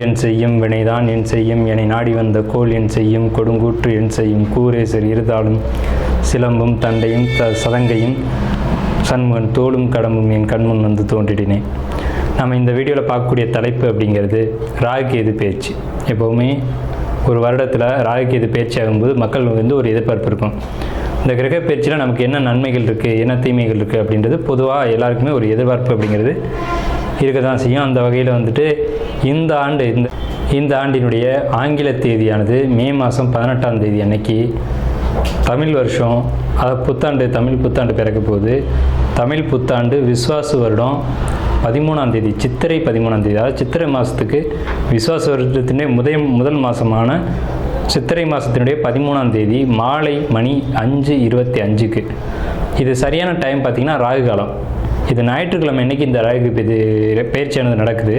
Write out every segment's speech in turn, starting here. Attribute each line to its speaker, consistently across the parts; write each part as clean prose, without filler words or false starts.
Speaker 1: என் செய்யும் வினைதான் என் செய்யும் என்னை நாடி வந்த கோல் என் செய்யும் கொடுங்கூற்று என் செய்யும் கூரேசர் இருதாலும் சிலம்பும் தண்டையும் சதங்கையும் சண்முகன் தோளும் கடம்பும் என் கண்முன் வந்து தோன்றிடினேன். நம்ம இந்த வீடியோவில் பார்க்கக்கூடிய தலைப்பு அப்படிங்கிறது ராகுகேது பயிற்சி. எப்போவுமே ஒரு வருடத்தில் ராகுகேது பயிற்சி ஆகும்போது மக்கள் வந்து ஒரு எதிர்பார்ப்பு இருக்கும். இந்த கிரக பயிற்சியில் நமக்கு என்ன நன்மைகள் இருக்குது, என்ன தீமைகள் இருக்குது அப்படின்றது பொதுவாக எல்லாருக்குமே ஒரு எதிர்பார்ப்பு அப்படிங்கிறது இருக்க தான் செய்யும். அந்த வகையில் வந்துட்டு இந்த ஆண்டினுடைய ஆங்கில தேதியானது மே மாதம் 18ஆம் தேதி அன்னைக்கு தமிழ் வருஷம், அதாவது புத்தாண்டு, தமிழ் புத்தாண்டு பிறக்க போகுது. தமிழ் புத்தாண்டு விஸ்வாசு வருடம் 13ஆம் தேதி, சித்திரை 13ஆம் தேதி, அதாவது சித்திரை மாதத்துக்கு விஸ்வாச வருடத்தினுடைய முதல் மாதமான சித்திரை மாதத்தினுடைய 13ஆம் தேதி மாலை மணி 5:25க்கு. இது சரியான டைம் பார்த்திங்கன்னா ராகு காலம். இது ஞாயிற்றுக்கிழமை அன்றைக்கி இந்த ராகு பயிற்சியானது நடக்குது.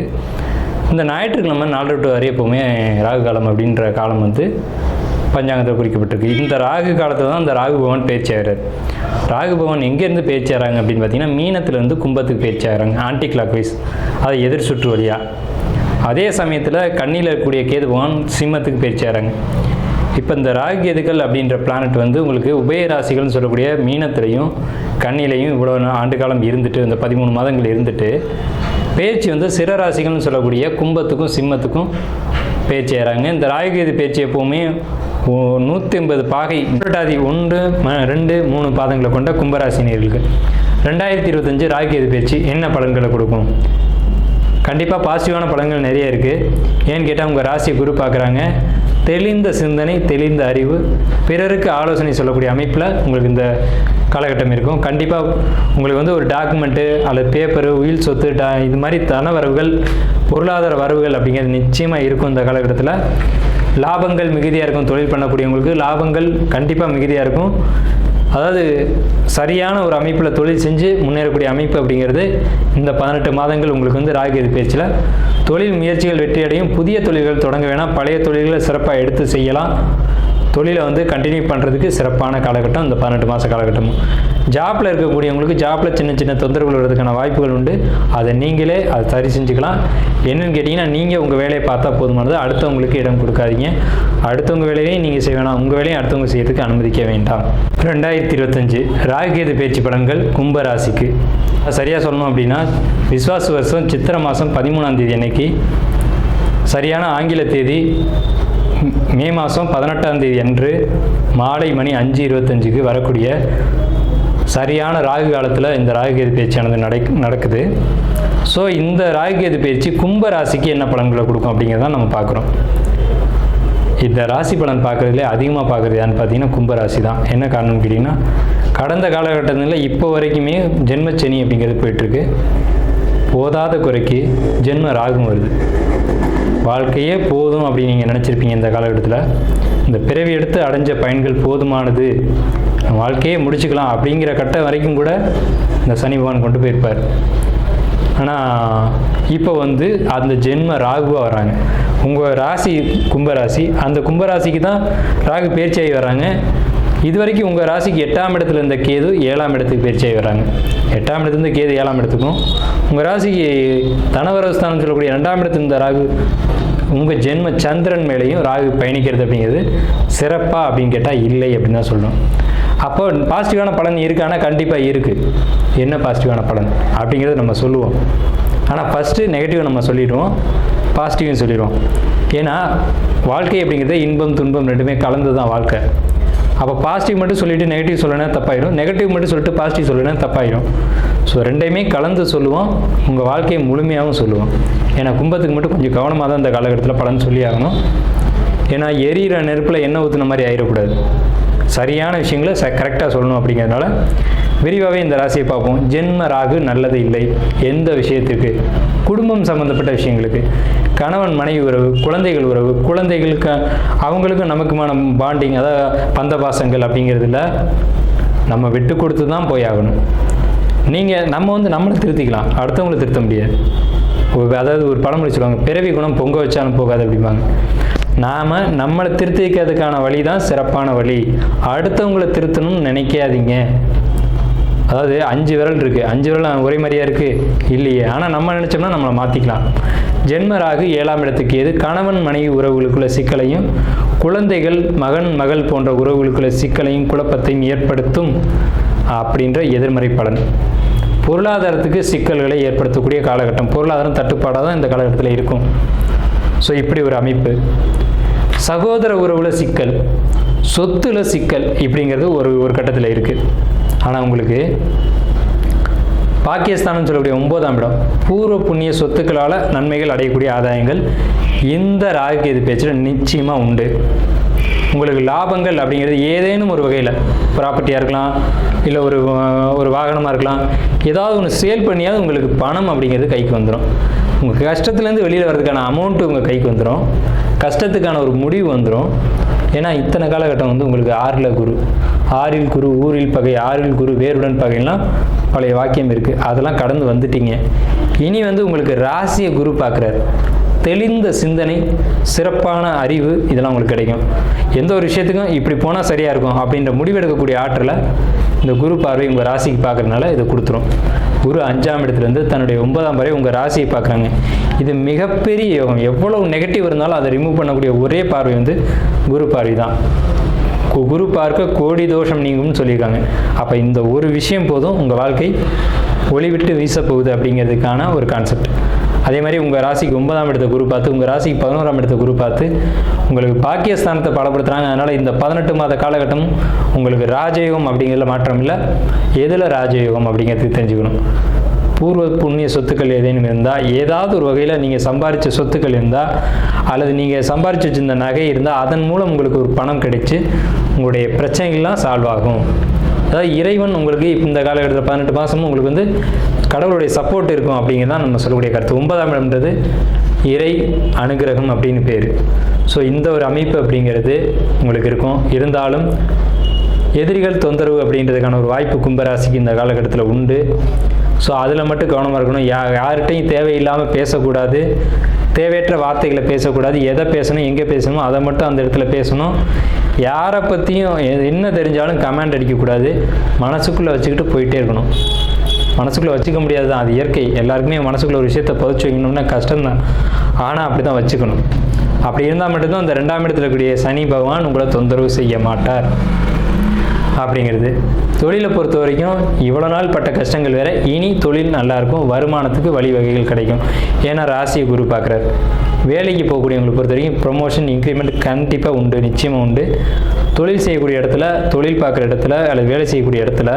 Speaker 1: இந்த ஞாயிற்றுக்கிழமை 4 to 6 எப்போவுமே ராகு காலம் அப்படின்ற காலம் வந்து பஞ்சாங்கத்தில் குறிக்கப்பட்டிருக்கு. இந்த ராகு காலத்தில் தான் இந்த ராகு பகவான் பயிற்சி ஆகிறார். ராகு பகவான் எங்கேருந்து பயிற்சி ஆகிறாங்க அப்படின்னு பார்த்தீங்கன்னா மீனத்துலேருந்து கும்பத்துக்கு பயிற்சி ஆகிறாங்க, ஆன்டி கிளாக் வைஸ், அதை எதிர் சுற்று வழியாக. அதே சமயத்தில் கண்ணியில் இருக்கக்கூடிய கேது பகவான் சிம்மத்துக்கு பயிற்சி ஆகிறாங்க. இப்போ இந்த ராகு கேதுக்கள் அப்படின்ற பிளானட் வந்து உங்களுக்கு உபயராசிகள்னு சொல்லக்கூடிய மீனத்திலையும் கண்ணிலையும் இவ்வளோ ஆண்டு காலம் இருந்துட்டு, இந்த 13 மாதங்கள் இருந்துட்டு பயிற்சி வந்து சிறராசிகள்னு சொல்லக்கூடிய கும்பத்துக்கும் சிம்மத்துக்கும் பயிற்சி ஆகிறாங்க. இந்த ராகுகேது பயிற்சி எப்போவுமே 180 பாகை 1, 2, 3 பாதங்களை கொண்ட கும்பராசினியர்களுக்கு 2025 ராகுகேது பயிற்சி என்ன பலன்களை கொடுக்கும்? கண்டிப்பாக பாசிட்டிவான பலன்கள் நிறைய இருக்குது. ஏன்னு கேட்டால் உங்கள் ராசியை குரு பார்க்குறாங்க. தெளிந்த சிந்தனை, தெளிந்த அறிவு, பிறருக்கு ஆலோசனை சொல்லக்கூடிய அமைப்பில் உங்களுக்கு இந்த காலகட்டம் இருக்கும். கண்டிப்பாக உங்களுக்கு வந்து ஒரு டாக்குமெண்ட்டு அல்லது பேப்பரு, உயில் சொத்து, இது மாதிரி தன வரவுகள், பொருளாதார வரவுகள் அப்படிங்கிறது நிச்சயமாக இருக்கும். இந்த காலகட்டத்தில் லாபங்கள் மிகுதியாக இருக்கும். தொழில் பண்ணக்கூடியவங்களுக்கு லாபங்கள் கண்டிப்பாக மிகுதியாக இருக்கும். அதாவது சரியான ஒரு அமைப்பில் தொழில் செஞ்சு முன்னேறக்கூடிய அமைப்பு அப்படிங்கிறது இந்த 18 மாதங்கள் உங்களுக்கு வந்து ராகுகேது பயிற்சியில் தொழில் முயற்சிகள் வெற்றியடையும். புதிய தொழில்கள் தொடங்க வேணாம், பழைய தொழில்களை சிறப்பாக எடுத்து செய்யலாம். தொழிலை வந்து கண்டினியூ பண்ணுறதுக்கு சிறப்பான காலகட்டம் இந்த 18 மாத காலகட்டமும். ஜாப்பில் இருக்கக்கூடியவங்களுக்கு ஜாப்பில் சின்ன சின்ன தொந்தரவுகள் வர்றதுக்கான வாய்ப்புகள் உண்டு. அதை நீங்களே அதை சரி செஞ்சுக்கலாம். என்னென்னு கேட்டிங்கன்னா, நீங்கள் உங்கள் வேலையை பார்த்தா போதுமானது. அடுத்தவங்களுக்கு இடம் கொடுக்காதீங்க. அடுத்தவங்க வேலையையும் நீங்கள் செய்ய வேணாம், உங்கள் வேலையும் அடுத்தவங்க செய்யறதுக்கு அனுமதிக்க வேண்டாம். 2025 ராகுகேது பயிற்சி பலன்கள் கும்பராசிக்கு சரியாக சொல்லணும் அப்படின்னா, விஸ்வாச வருஷம் சித்திரை மாதம் 13ஆம் தேதி அன்னைக்கு, சரியான ஆங்கில தேதி மே மாதம் 18ஆம் தேதி அன்று மாலை மணி 5:25க்கு வரக்கூடிய சரியான ராகு காலத்தில் இந்த ராகுகேது பயிற்சியானது நடக்குது. ஸோ இந்த ராகுகேது பயிற்சி கும்பராசிக்கு என்ன பலன்களை கொடுக்கும் அப்படிங்கிறதான் நம்ம பார்க்குறோம். இந்த ராசி பலன் பார்க்குறதுலே அதிகமாக பார்க்குறது யான்னு பார்த்தீங்கன்னா கும்பராசி தான். என்ன காரணம்னு கேட்டிங்கன்னா, கடந்த காலகட்டத்தில் இப்போ வரைக்குமே ஜென்மச்சனி அப்படிங்கிறது போயிட்டுருக்கு. போதாத குறைக்கு ஜென்ம ராகும் வருது. வாழ்க்கையே போதும் அப்படின்னு நீங்கள் நினச்சிருப்பீங்க. இந்த காலகட்டத்தில் இந்த பிறவி எடுத்து அடைஞ்ச பயன்கள் போதுமானது, வாழ்க்கையே முடிச்சுக்கலாம் அப்படிங்கிற கட்டம் வரைக்கும் கூட இந்த சனி பகவான் கொண்டு போயிருப்பார். ஆனால் இப்போ வந்து அந்த ஜென்ம ராகுவாக வராங்க. உங்கள் ராசி கும்பராசி, அந்த கும்பராசிக்கு தான் ராகு பயிற்சியாகி வராங்க. இது வரைக்கும் உங்கள் ராசிக்கு 8ஆம் இடத்துல இருந்த கேது 7ஆம் இடத்துக்கு பயிற்சியாகி வராங்க. 8ஆம் இடத்துலேருந்து கேது 7ஆம் இடத்துக்கும், உங்கள் ராசிக்கு தனவரஸ்தானம் சொல்லக்கூடிய 2ஆம் இடத்துல இருந்த ராகு உங்கள் ஜென்ம சந்திரன் மேலேயும் ராகு பயணிக்கிறது அப்படிங்கிறது சிறப்பாக அப்படின்னு கேட்டால் இல்லை அப்படின்னு தான் சொல்லணும். அப்போ பாசிட்டிவான பலன் இருக்கானா? கண்டிப்பாக இருக்குது. என்ன பாசிட்டிவான பலன் அப்படிங்கிறத நம்ம சொல்லுவோம். ஆனால் ஃபஸ்ட்டு நெகட்டிவ் நம்ம சொல்லிடுவோம், பாசிட்டிவும் சொல்லிடுவோம். ஏன்னா வாழ்க்கை அப்படிங்கிறது இன்பம் துன்பம் ரெண்டுமே கலந்து தான் வாழ்க்கை. அப்போ பாசிட்டிவ் மட்டும் சொல்லிவிட்டு நெகட்டிவ் சொல்லணும்னா தப்பாயிடும், நெகட்டிவ் மட்டும் சொல்லிட்டு பாசிட்டிவ் சொல்லணும்னா தப்பாயிடும். ஸோ ரெண்டையுமே கலந்து சொல்லுவோம், உங்கள் வாழ்க்கையை முழுமையாகவும் சொல்லுவோம். ஏன்னா கும்பத்துக்கு மட்டும் கொஞ்சம் கவனமாக தான் இந்த காலகட்டத்தில் பலன் சொல்லி ஆகணும். ஏன்னா எரியிற நெருப்பில் எண்ணெய் ஊற்றுன மாதிரி ஆயிடக்கூடாது. சரியான விஷயங்களை கரெக்டாக சொல்லணும். அப்படிங்கிறதுனால விரிவாகவே இந்த ராசியை பார்ப்போம். ஜென்ம ராகு நல்லது இல்லை. எந்த விஷயத்துக்கு? குடும்பம் சம்மந்தப்பட்ட விஷயங்களுக்கு, கணவன் மனைவி உறவு, குழந்தைகள் உறவு, குழந்தைகளுக்கு அவங்களுக்கும் நமக்குமான பாண்டிங், அதாவது பந்தபாசங்கள் அப்படிங்கிறதுல நம்ம விட்டு கொடுத்து தான் போய் ஆகணும். நம்ம வந்து நம்மளை திருத்திக்கலாம், அடுத்தவங்களை திருத்த முடியாது. அதாவது ஒரு பழமொழி சொல்லுவாங்க, பிறவி குணம் பொங்க வச்சாலும் போகாது அப்படிம்பாங்க. நாம் நம்மளை திருத்திக்கிறதுக்கான வழி தான் சிறப்பான வழி. அடுத்தவங்களை திருத்தணும்னு நினைக்காதீங்க. அதாவது 5 விரல் இருக்குது, 5 விரல் ஒரே மாதிரியா இருக்குது இல்லையே. ஆனால் நம்ம நினச்சோம்னா நம்மளை மாற்றிக்கலாம். ஜென்ம ராகு 7ஆம் இடத்துக்கு ஏது கணவன் மனைவி உறவுகளுக்குள்ள சிக்கலையும் குழந்தைகள் மகன் மகள் போன்ற உறவுகளுக்குள்ள சிக்கலையும் குழப்பத்தையும் ஏற்படுத்தும் அப்படின்ற எதிர்மறை பலன். பொருளாதாரத்துக்கு சிக்கல்களை ஏற்படுத்தக்கூடிய காலகட்டம், பொருளாதாரம் தட்டுப்பாடாக தான் இந்த காலகட்டத்தில் இருக்கும். ஸோ இப்படி ஒரு அமைப்பு. சகோதர உறவுல சிக்கல், சொத்துல சிக்கல் இப்படிங்கிறது ஒரு கட்டத்தில் இருக்குது. ஆனால் உங்களுக்கு பாக்கியஸ்தானம் சொல்லக்கூடிய 9ஆம் இடம் பூர்வ புண்ணிய சொத்துக்களால் நன்மைகள் அடையக்கூடிய ஆதாயங்கள் இந்த ராகு கேது பேச்சில் நிச்சயமாக உண்டு. உங்களுக்கு லாபங்கள் அப்படிங்கிறது ஏதேனும் ஒரு வகையில் ப்ராப்பர்ட்டியாக இருக்கலாம், இல்லை ஒரு வாகனமாக இருக்கலாம், ஏதாவது ஒன்று சேல் பண்ணியாவது உங்களுக்கு பணம் அப்படிங்கிறது கைக்கு வந்துடும். உங்கள் கஷ்டத்துலேருந்து வெளியில் வர்றதுக்கான அமௌண்ட்டு உங்கள் கைக்கு வந்துடும், கஷ்டத்துக்கான ஒரு முடிவு வந்துடும். ஏன்னா இத்தனை காலகட்டம் உங்களுக்கு 6ல் குரு, 6ல் குரு ஊரில் பகை, 6ல் குரு வேருடன் பகைலாம் பழைய வாக்கியம் இருக்குது. அதெல்லாம் கடந்து வந்துட்டீங்க. இனி உங்களுக்கு ராசியை குரு பார்க்குறாரு. தெளிந்த சிந்தனை, சிறப்பான அறிவு இதெல்லாம் உங்களுக்கு கிடைக்கும். எந்த ஒரு விஷயத்துக்கும் இப்படி போனால் சரியாக இருக்கும் அப்படின்ற முடிவெடுக்கக்கூடிய ஆற்றலை இந்த குரு பார்வை உங்கள் ராசிக்கு பார்க்குறதுனால இதை கொடுத்துரும். குரு 5ஆம் இடத்துலேருந்து தன்னுடைய 9ஆம் வரை உங்கள் ராசியை பார்க்குறாங்க. இது மிகப்பெரிய யோகம். எவ்வளவு நெகட்டிவ் இருந்தாலும் அதை ரிமூவ் பண்ணக்கூடிய ஒரே பார்வை குரு பார்வை தான். குரு பார்க்க கோடி தோஷம் நீங்கும்னு சொல்லியிருக்காங்க. அப்போ இந்த ஒரு விஷயம் போதும் உங்கள் வாழ்க்கை ஒளிவிட்டு வீசப்போகுது அப்படிங்கிறதுக்கான ஒரு கான்செப்ட். அதே மாதிரி உங்கள் ராசிக்கு 9ஆம் இடத்த குரு பார்த்து, உங்கள் ராசிக்கு 11ஆம் இடத்த குரு பார்த்து உங்களுக்கு பாக்கியஸ்தானத்தை பலப்படுத்துகிறாங்க. அதனால் இந்த 18 மாத காலகட்டம் உங்களுக்கு ராஜயோகம் அப்படிங்கிறதுல மாற்றம் இல்லை. எதில் ராஜயோகம் அப்படிங்கிறது தெரிஞ்சுக்கணும். பூர்வ புண்ணிய சொத்துக்கள் ஏதேனும் இருந்தால், ஏதாவது ஒரு வகையில் நீங்கள் சம்பாதிச்ச சொத்துக்கள் இருந்தால், அல்லது நீங்கள் சம்பாதிச்சு வச்சிருந்த நகை இருந்தால், அதன் மூலம் உங்களுக்கு ஒரு பணம் கிடைச்சி உங்களுடைய பிரச்சனைகள்லாம் சால்வ் ஆகும். அதாவது இறைவன் உங்களுக்கு இந்த காலகட்டத்தில் 18 மாதமும் உங்களுக்கு கடவுளுடைய சப்போர்ட் இருக்கும் அப்படிங்கிறது தான் நம்ம சொல்லக்கூடிய கருத்து. 9ஆம் இடம்ன்றது இறை அனுகிரகம் அப்படின்னு பேர். ஸோ இந்த ஒரு அமைப்பு அப்படிங்கிறது உங்களுக்கு இருக்கும். இருந்தாலும் எதிரிகள் தொந்தரவு அப்படின்றதுக்கான ஒரு வாய்ப்பு கும்பராசிக்கு இந்த காலகட்டத்தில் உண்டு. ஸோ அதில் மட்டும் கவனமாக இருக்கணும். யார்கிட்டையும் தேவையில்லாமல் பேசக்கூடாது, தேவையற்ற வார்த்தைகளை பேசக்கூடாது. எதை பேசணும், எங்கே பேசணுமோ அதை மட்டும் அந்த இடத்துல பேசணும். யாரை பற்றியும் என்ன தெரிஞ்சாலும் கமெண்ட் அடிக்கக்கூடாது. மனசுக்குள்ளே வச்சுக்கிட்டு போயிட்டே இருக்கணும். மனசுக்குள்ளே வச்சுக்க முடியாது தான், அது இயற்கை. எல்லாருக்குமே மனசுக்குள்ளே ஒரு விஷயத்தை பதிச்சு வைக்கணும்னா கஷ்டம்தான். ஆனால் அப்படி தான் வச்சுக்கணும். அப்படி இருந்தால் மட்டும்தான் அந்த 2ஆம் இடத்துல இருக்கக்கூடிய சனி பகவான் உங்களை தொந்தரவு செய்ய மாட்டார் அப்படிங்கிறது. தொழிலை பொறுத்த வரைக்கும் இவ்வளோ நாள் பட்ட கஷ்டங்கள் வேறு, இனி தொழில் நல்லாயிருக்கும், வருமானத்துக்கு வழிவகைகள் கிடைக்கும். ஏன்னா ராசியை குரு பார்க்குறாரு. வேலைக்கு போகக்கூடியவங்களை பொறுத்த வரைக்கும் ப்ரொமோஷன், இன்க்ரிமெண்ட் கண்டிப்பாக உண்டு, நிச்சயமாக உண்டு. தொழில் செய்யக்கூடிய இடத்துல, தொழில் பார்க்குற இடத்துல அல்லது வேலை செய்யக்கூடிய இடத்துல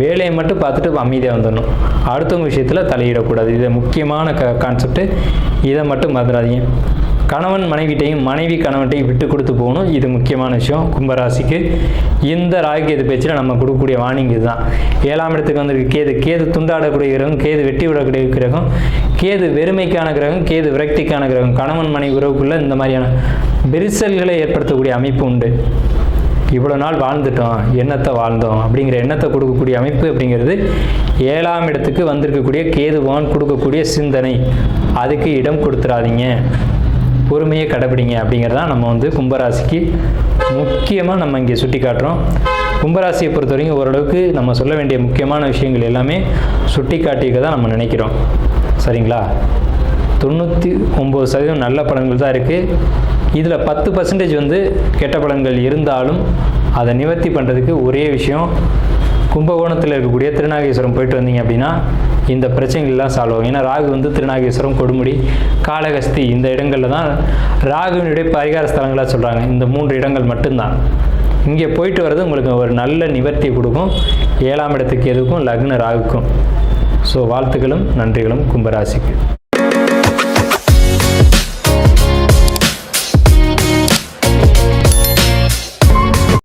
Speaker 1: வேலையை மட்டும் பார்த்துட்டு அமைதியாக வந்துடணும். அடுத்தவங்க விஷயத்தில் தலையிடக்கூடாது. இது முக்கியமான கான்செப்ட். இதை மட்டும் மறந்துடாதீங்க. கணவன் மனைவிட்டையும், மனைவி கணவன்ட்டையும் விட்டு கொடுத்து போகணும். இது முக்கியமான விஷயம் கும்பராசிக்கு. இந்த ராகு கேது பேச்சில் நம்ம கொடுக்கக்கூடிய வார்னிங் இதுதான். 7ஆம் இடத்துக்கு வந்திருக்கு கேது துண்டாடக்கூடிய கிரகம், கேது வெட்டி விடக்கூடிய கிரகம், கேது வெறுமைக்கான கிரகம், கேது விரக்திக்கான கிரகம். கணவன் மனைவி உறவுக்குள்ள இந்த மாதிரியான விரிசல்களை ஏற்படுத்தக்கூடிய அமைப்பு உண்டு. இவ்வளோ நாள் வாழ்ந்துட்டோம், எண்ணத்தை வாழ்ந்தோம் அப்படிங்கிற எண்ணத்தை கொடுக்கக்கூடிய அமைப்பு அப்படிங்கிறது 7ஆம் இடத்துக்கு வந்திருக்கக்கூடிய கேதுவான் கொடுக்கக்கூடிய சிந்தனை. அதுக்கு இடம் கொடுத்துடாதீங்க, பொறுமையை கடைபிடிங்க அப்படிங்கிறதான் நம்ம கும்பராசிக்கு முக்கியமாக நம்ம இங்கே சுட்டி காட்டுறோம். கும்பராசியை பொறுத்த வரைக்கும் ஓரளவுக்கு நம்ம சொல்ல வேண்டிய முக்கியமான விஷயங்கள் எல்லாமே சுட்டி காட்டிக்க தான் நம்ம நினைக்கிறோம். சரிங்களா? 99% நல்ல பலன்கள் தான் இருக்குது. இதில் 10% கெட்ட பலன்கள் இருந்தாலும் அதை நிவர்த்தி பண்ணுறதுக்கு ஒரே விஷயம், கும்பகோணத்தில் இருக்கக்கூடிய திருநாகேஸ்வரம் போயிட்டு வந்தீங்க அப்படின்னா இந்த பிரச்சனைகள்லாம் சால்வ் ஆகும். ஏன்னா ராகு திருநாகேஸ்வரம், கொடுமுடி, காளகஸ்தி இந்த இடங்களில் தான் ராகுவினுடைய பரிகார ஸ்தலங்களாக சொல்கிறாங்க. இந்த 3 இடங்கள் மட்டும்தான். இங்கே போயிட்டு வர்றது உங்களுக்கு ஒரு நல்ல நிவர்த்தி கொடுக்கும். 7ஆம் இடத்துக்கு எதுக்கும், லக்ன ராகுக்கும். ஸோ வாழ்த்துக்களும் நன்றிகளும் கும்பராசிக்கு.